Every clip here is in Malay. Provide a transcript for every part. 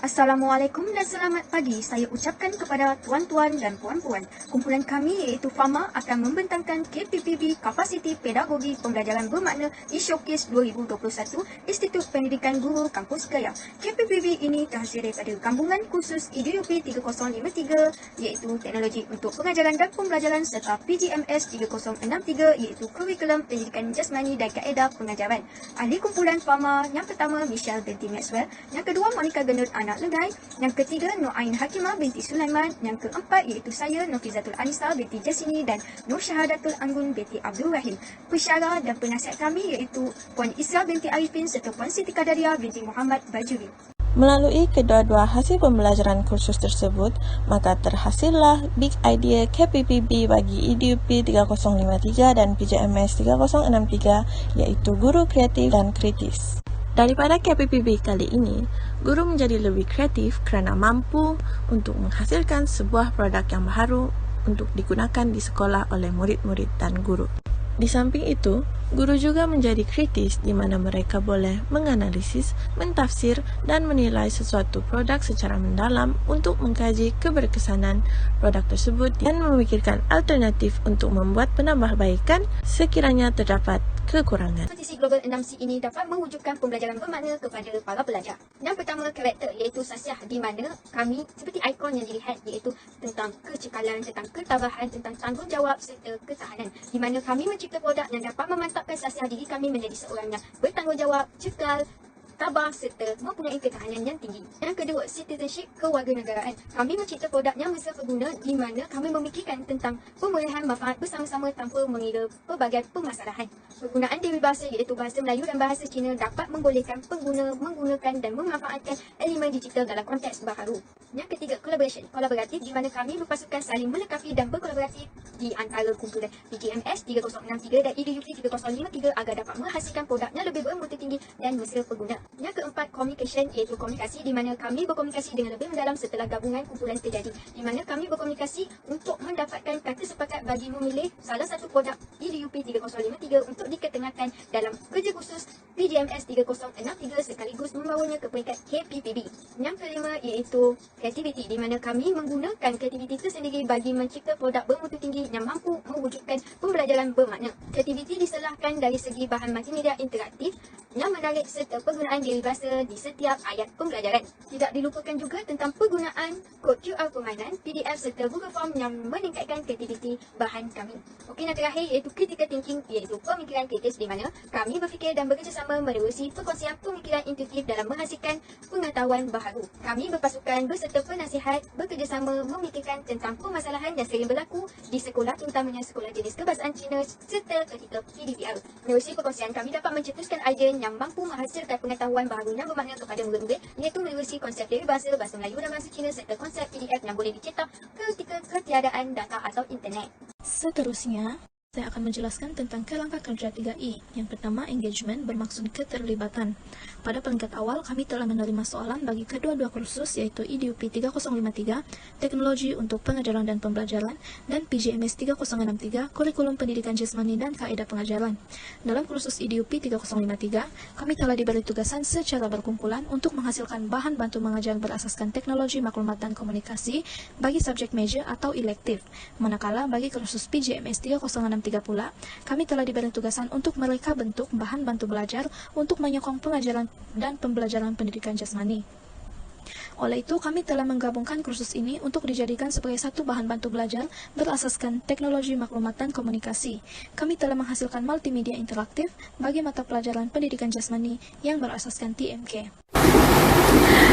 Assalamualaikum dan selamat pagi. Saya ucapkan kepada tuan-tuan dan puan-puan. Kumpulan kami iaitu FAMA akan membentangkan KPPB Kapasiti Pedagogi Pembelajaran Bermakna e-Showcase 2021 Institut Pendidikan Guru Kampus Kedah. KPPB ini terhasil daripada gabungan kursus IDUP 3063 iaitu Teknologi untuk Pengajaran dan Pembelajaran serta PGMS 3063 iaitu Kurikulum Pendidikan Jasmani dan Kaedah Pengajaran. Ahli kumpulan FAMA yang pertama Michelle binti Maxwell, yang kedua Monica Genut Anak Ledai, yang ketiga Nur Ain Hakimah binti Sulaiman, yang keempat iaitu saya Nofizatul Anisa binti Jasini dan Nur Syahadatul Anggun binti Abdul Rahim. Pensyarah dan penasihat kami iaitu Puan Isra binti Arifin serta Puan Siti Qadaria binti Muhammad Bajuri. Melalui kedua-dua hasil pembelajaran kursus tersebut, maka terhasillah Big Idea KPPB bagi IDUP 3053 dan PJMS 3063 iaitu Guru Kreatif dan Kritis. Daripada KPPB kali ini, guru menjadi lebih kreatif kerana mampu untuk menghasilkan sebuah produk yang baru untuk digunakan di sekolah oleh murid-murid dan guru. Di samping itu, guru juga menjadi kritis di mana mereka boleh menganalisis, mentafsir dan menilai sesuatu produk secara mendalam untuk mengkaji keberkesanan produk tersebut dan memikirkan alternatif untuk membuat penambahbaikan sekiranya terdapat kekurangan. Kompetisi Global 6C ini dapat mewujudkan pembelajaran bermakna kepada para pelajar. Yang pertama, karakter iaitu sasiah di mana kami seperti ikon yang dilihat iaitu tentang kecekalan, tentang ketabahan, tentang tanggungjawab serta ketahanan. Di mana kami mencipta produk yang dapat memantapkan sasiah diri kami menjadi seorang yang bertanggungjawab, cekal, tabah serta mempunyai ketahanan yang tinggi. Yang kedua, citizenship kewarganegaraan. Kami mencipta produk yang berguna di mana kami memikirkan tentang pemulihan manfaat bersama-sama tanpa mengira pelbagai permasalahan. Penggunaan dewi bahasa iaitu bahasa Melayu dan bahasa Cina dapat membolehkan pengguna menggunakan dan memanfaatkan elemen digital dalam konteks baharu. Yang ketiga, collaboration kolaboratif di mana kami berpasukan saling melengkapi dan berkolaboratif di antara kumpulan PGMS 3063 dan IDUP 3053 agar dapat menghasilkan produk yang lebih bermutu tinggi dan mesra pengguna. Yang keempat, communication iaitu komunikasi di mana kami berkomunikasi dengan lebih mendalam setelah gabungan kumpulan terjadi. Di mana kami berkomunikasi untuk mendapatkan kata sepakat bagi memilih salah satu produk IDUP 3053 untuk diketengahkan dalam kerja khusus PGMS 3063 sekaligus membawanya ke peringkat KPPB. Yang kelima iaitu creativity di mana kami menggunakan kreativiti tersendiri bagi mencipta produk bermutu tinggi yang mampu mewujudkan pembelajaran bermakna. Kreativiti diselahkan dari segi bahan multimedia interaktif yang menarik serta penggunaan dewi bahasa di setiap ayat pembelajaran. Tidak dilupakan juga tentang penggunaan kod QR permainan, PDF serta Google Form yang meningkatkan kreativiti bahan kami. Okey, yang terakhir iaitu critical thinking iaitu pemikiran kritis di mana kami berfikir dan bekerjasama menerusi perkongsian pemikiran intuitif dalam menghasilkan pengetahuan baharu. Kami berpasukan beserta penasihat bekerjasama memikirkan tentang permasalahan yang sering berlaku di sekolah terutamanya sekolah jenis kebahasaan Cina serta ketika PDPR. Menerusi perkongsian kami dapat mencetuskan idea yang mampu menghasilkan pengetahuan baharu yang bermakna kepada murid-murid iaitu menerusi konsep dewi bahasa, bahasa Melayu dan bahasa Cina serta konsep PDF yang boleh dicetak ketika ketiadaan data atau internet. Seterusnya, saya akan menjelaskan tentang kerangka kerja 3E. Yang pertama, engagement bermaksud keterlibatan. Pada peringkat awal, kami telah menerima soalan bagi kedua-dua kursus iaitu IDUP 3053, Teknologi untuk Pengajaran dan Pembelajaran, dan PGMS 3063, Kurikulum Pendidikan Jasmani dan Kaedah Pengajaran. Dalam kursus IDUP 3053, kami telah diberi tugasan secara berkumpulan untuk menghasilkan bahan bantu mengajar berasaskan teknologi maklumat dan komunikasi bagi subjek major atau elektif. Manakala bagi kursus PGMS 3063 pula, kami telah diberi tugasan untuk mereka bentuk bahan bantu belajar untuk menyokong pengajaran dan pembelajaran pendidikan jasmani. Oleh itu, kami telah menggabungkan kursus ini untuk dijadikan sebagai satu bahan bantu belajar berasaskan teknologi maklumat dan komunikasi. Kami telah menghasilkan multimedia interaktif bagi mata pelajaran pendidikan jasmani yang berasaskan TMK.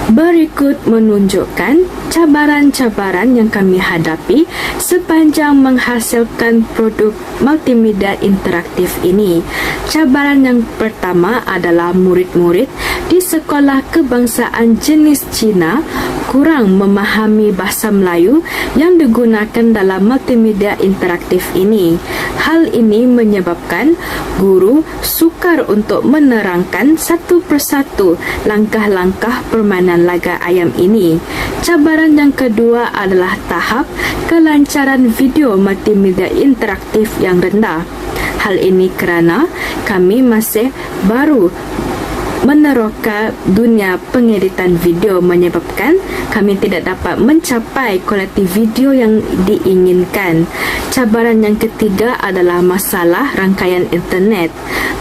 Berikut menunjukkan cabaran-cabaran yang kami hadapi sepanjang menghasilkan produk multimedia interaktif ini. Cabaran yang pertama adalah murid-murid di sekolah kebangsaan jenis Cina kurang memahami bahasa Melayu yang digunakan dalam multimedia interaktif ini. Hal ini menyebabkan guru sukar untuk menerangkan satu persatu langkah-langkah permainan laga ayam ini. Cabaran yang kedua adalah tahap kelancaran video multimedia interaktif yang rendah. Hal ini kerana kami masih baru meneroka dunia pengeditan video menyebabkan kami tidak dapat mencapai kualiti video yang diinginkan. Cabaran yang ketiga adalah masalah rangkaian internet.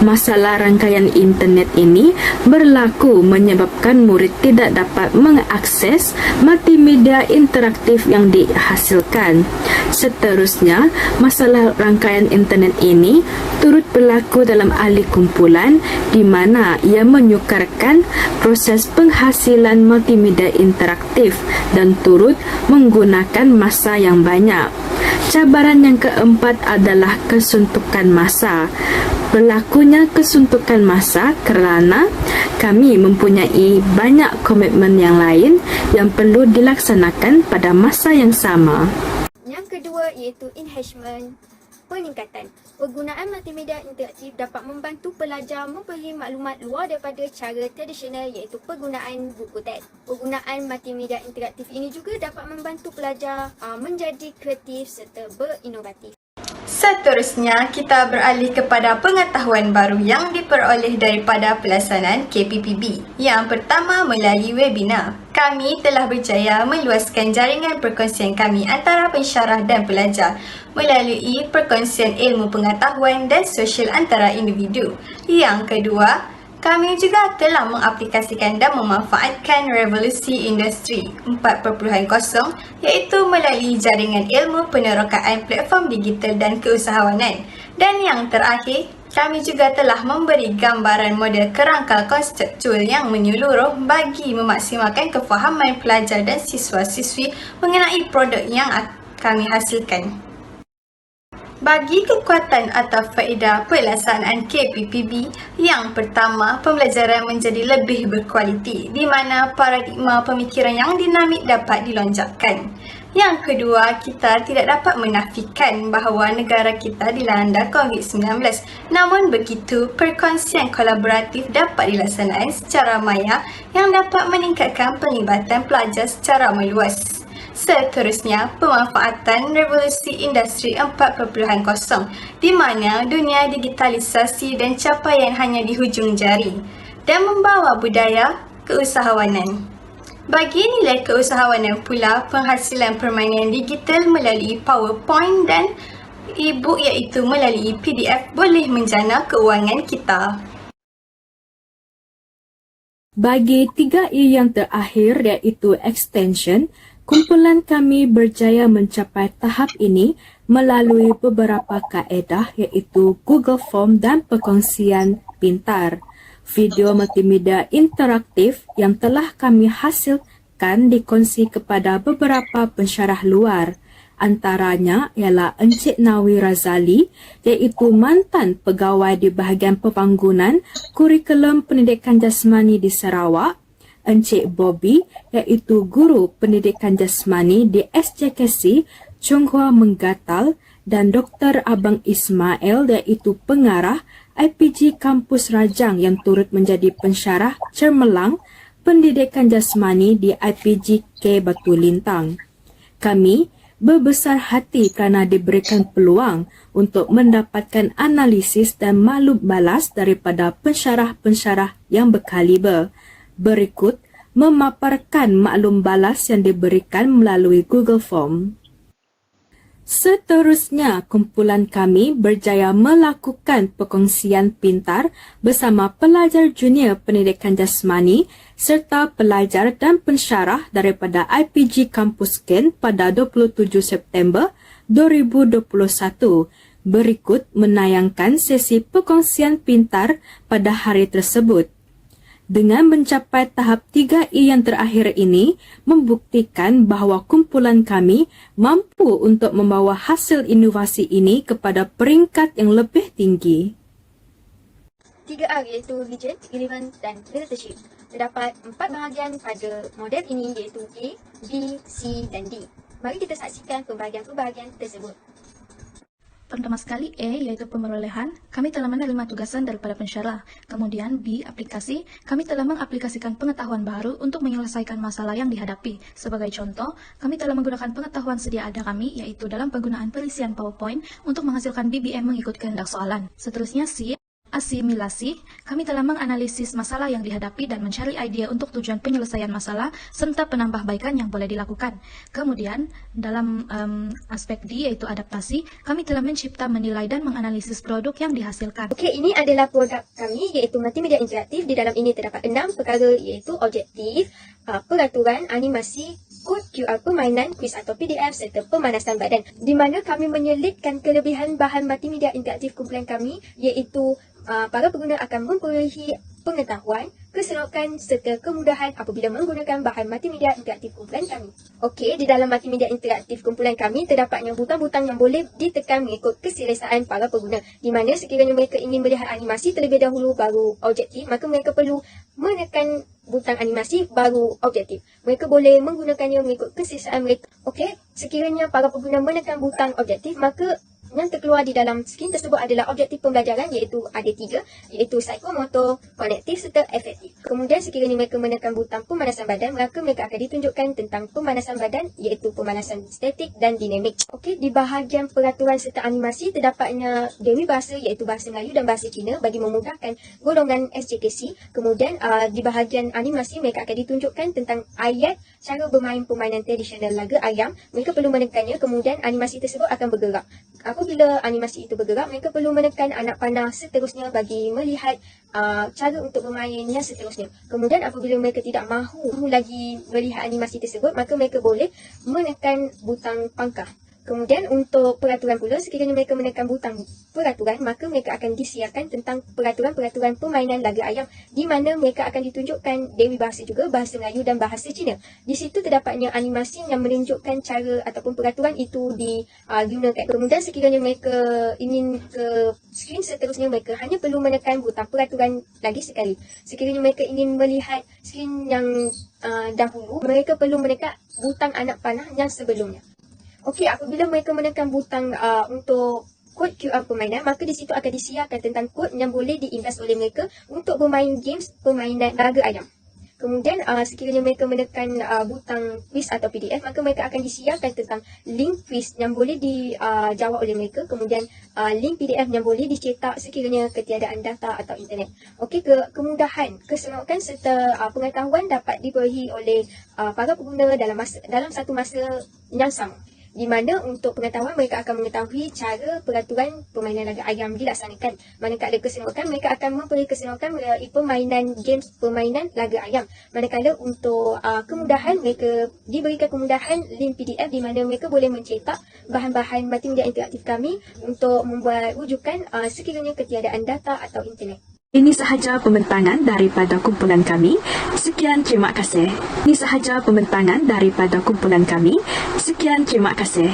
Masalah rangkaian internet ini berlaku menyebabkan murid tidak dapat mengakses multimedia interaktif yang dihasilkan. Seterusnya, masalah rangkaian internet ini turut berlaku dalam ahli kumpulan di mana ia menyukarkan proses penghasilan multimedia interaktif dan turut menggunakan masa yang banyak. Cabaran yang keempat adalah kesuntukan masa. Berlakunya kesuntukan masa kerana kami mempunyai banyak komitmen yang lain yang perlu dilaksanakan pada masa yang sama. Yang kedua iaitu enhancement, peningkatan. Penggunaan multimedia interaktif dapat membantu pelajar memperoleh maklumat luar daripada cara tradisional iaitu penggunaan buku teks. Penggunaan multimedia interaktif ini juga dapat membantu pelajar menjadi kreatif serta berinovatif. Seterusnya, kita beralih kepada pengetahuan baru yang diperoleh daripada pelaksanaan KPPB. Yang pertama, melalui webinar. Kami telah berjaya meluaskan jaringan perkongsian kami antara pensyarah dan pelajar melalui perkongsian ilmu pengetahuan dan sosial antara individu. Yang kedua, kami juga telah mengaplikasikan dan memanfaatkan revolusi industri 4.0 iaitu melalui jaringan ilmu penerokaan platform digital dan keusahawanan. Dan yang terakhir, kami juga telah memberi gambaran model kerangka konseptual yang menyeluruh bagi memaksimalkan kefahaman pelajar dan siswa-siswi mengenai produk yang kami hasilkan. Bagi kekuatan atau faedah pelaksanaan KPPB, yang pertama, pembelajaran menjadi lebih berkualiti di mana paradigma pemikiran yang dinamik dapat dilonjakkan. Yang kedua, kita tidak dapat menafikan bahawa negara kita dilanda COVID-19. Namun begitu, perkongsian kolaboratif dapat dilaksanakan secara maya yang dapat meningkatkan pelibatan pelajar secara meluas. Seterusnya, pemanfaatan revolusi industri 4.0 di mana dunia digitalisasi dan capaian hanya di hujung jari dan membawa budaya keusahawanan. Bagi nilai keusahawanan pula, penghasilan permainan digital melalui PowerPoint dan e-book iaitu melalui PDF boleh menjana keuangan kita. Bagi 3E yang terakhir iaitu extension, kumpulan kami berjaya mencapai tahap ini melalui beberapa kaedah iaitu Google Form dan perkongsian pintar. Video multimedia interaktif yang telah kami hasilkan dikongsi kepada beberapa pensyarah luar. Antaranya ialah Encik Nawi Razali iaitu mantan pegawai di bahagian pembangunan kurikulum pendidikan jasmani di Sarawak, Encik Bobby iaitu guru pendidikan jasmani di SJKC Chonghua Menggatal dan Dr. Abang Ismail iaitu pengarah IPG Kampus Rajang yang turut menjadi pensyarah cermelang pendidikan jasmani di IPG K Batu Lintang. Kami berbesar hati kerana diberikan peluang untuk mendapatkan analisis dan maklum balas daripada pensyarah-pensyarah yang berkaliber. Berikut memaparkan maklum balas yang diberikan melalui Google Form. Seterusnya, kumpulan kami berjaya melakukan perkongsian pintar bersama pelajar junior pendidikan jasmani serta pelajar dan pensyarah daripada IPG Kampus Ken pada 27 September 2021. Berikut menayangkan sesi perkongsian pintar pada hari tersebut. Dengan mencapai tahap 3E yang terakhir ini, membuktikan bahawa kumpulan kami mampu untuk membawa hasil inovasi ini kepada peringkat yang lebih tinggi. 3R iaitu Vision, Relevant dan Leadership. Terdapat 4 bahagian pada model ini iaitu A, B, C dan D. Mari kita saksikan pembahagian-pembahagian tersebut. Pertama sekali A iaitu pemerolehan, kami telah menerima tugasan daripada pensyarah. Kemudian B, aplikasi, kami telah mengaplikasikan pengetahuan baru untuk menyelesaikan masalah yang dihadapi. Sebagai contoh, kami telah menggunakan pengetahuan sedia ada kami iaitu dalam penggunaan perisian PowerPoint untuk menghasilkan BBM mengikut kehendak soalan. Seterusnya C, asimilasi, kami telah menganalisis masalah yang dihadapi dan mencari idea untuk tujuan penyelesaian masalah serta penambahbaikan yang boleh dilakukan. Kemudian, dalam aspek D yaitu adaptasi, kami telah mencipta, menilai dan menganalisis produk yang dihasilkan. Okey, ini adalah produk kami iaitu multimedia interaktif. Di dalam ini terdapat 6 perkara iaitu objektif, peraturan, animasi, kod QR permainan, kuis atau PDF serta pemanasan badan. Di mana kami menyelitkan kelebihan bahan multimedia interaktif kumpulan kami iaitu para pengguna akan memperolehi pengetahuan, keserokan serta kemudahan apabila menggunakan bahan multimedia interaktif kumpulan kami. Okey, di dalam multimedia interaktif kumpulan kami terdapatnya butang-butang yang boleh ditekan mengikut keselesaan para pengguna. Di mana sekiranya mereka ingin melihat animasi terlebih dahulu baru objektif, maka mereka perlu menekan butang animasi baru objektif. Mereka boleh menggunakannya mengikut keselesaan mereka. Okey, sekiranya para pengguna menekan butang objektif, maka yang terkeluar di dalam skrin tersebut adalah objektif pembelajaran iaitu ada 3 iaitu psikomotor, konektif serta efektif. Kemudian sekiranya mereka menekan butang pemanasan badan, maka mereka akan ditunjukkan tentang pemanasan badan iaitu pemanasan statik dan dinamik. Okey, di bahagian peraturan serta animasi terdapatnya dewi bahasa iaitu bahasa Melayu dan bahasa Cina bagi memudahkan golongan SJKC. Kemudian di bahagian animasi mereka akan ditunjukkan tentang ayat cara bermain permainan tradisional laga ayam. Mereka perlu menekannya, kemudian animasi tersebut akan bergerak. Apabila animasi itu bergerak, mereka perlu menekan anak panah seterusnya bagi melihat cara untuk bermain yang seterusnya. Kemudian apabila mereka tidak mahu lagi melihat animasi tersebut, maka mereka boleh menekan butang pangkah. Kemudian untuk peraturan pula, sekiranya mereka menekan butang peraturan, maka mereka akan disiarkan tentang peraturan-peraturan permainan laga ayam di mana mereka akan ditunjukkan dewi bahasa juga, bahasa Melayu dan bahasa Cina. Di situ terdapatnya animasi yang menunjukkan cara ataupun peraturan itu digunakan. Kemudian sekiranya mereka ingin ke skrin seterusnya, mereka hanya perlu menekan butang peraturan lagi sekali. Sekiranya mereka ingin melihat skrin yang dahulu, mereka perlu menekan butang anak panah yang sebelumnya. Okey, apabila mereka menekan butang untuk kod QR permainan, maka di situ akan disiarkan tentang kod yang boleh diinvest oleh mereka untuk bermain games permainan laga ayam. Kemudian sekiranya mereka menekan butang quiz atau PDF, maka mereka akan disiarkan tentang link quiz yang boleh dijawab oleh mereka. Kemudian link PDF yang boleh dicetak sekiranya ketiadaan data atau internet. Okey, kemudahan, keserokan serta pengetahuan dapat diperolehi oleh para pengguna dalam satu masa yang sama. Di mana untuk pengetahuan mereka akan mengetahui cara peraturan permainan laga ayam dilaksanakan. Manakala keserokan, mereka akan memperoleh keserokan melalui permainan games permainan laga ayam. Manakala untuk kemudahan, mereka diberikan kemudahan link PDF di mana mereka boleh mencetak bahan-bahan multimedia interaktif kami untuk membuat rujukan sekiranya ketiadaan data atau internet. Ini sahaja pembentangan daripada kumpulan kami. Sekian, terima kasih. Ini sahaja pembentangan daripada kumpulan kami. Sekian, terima kasih.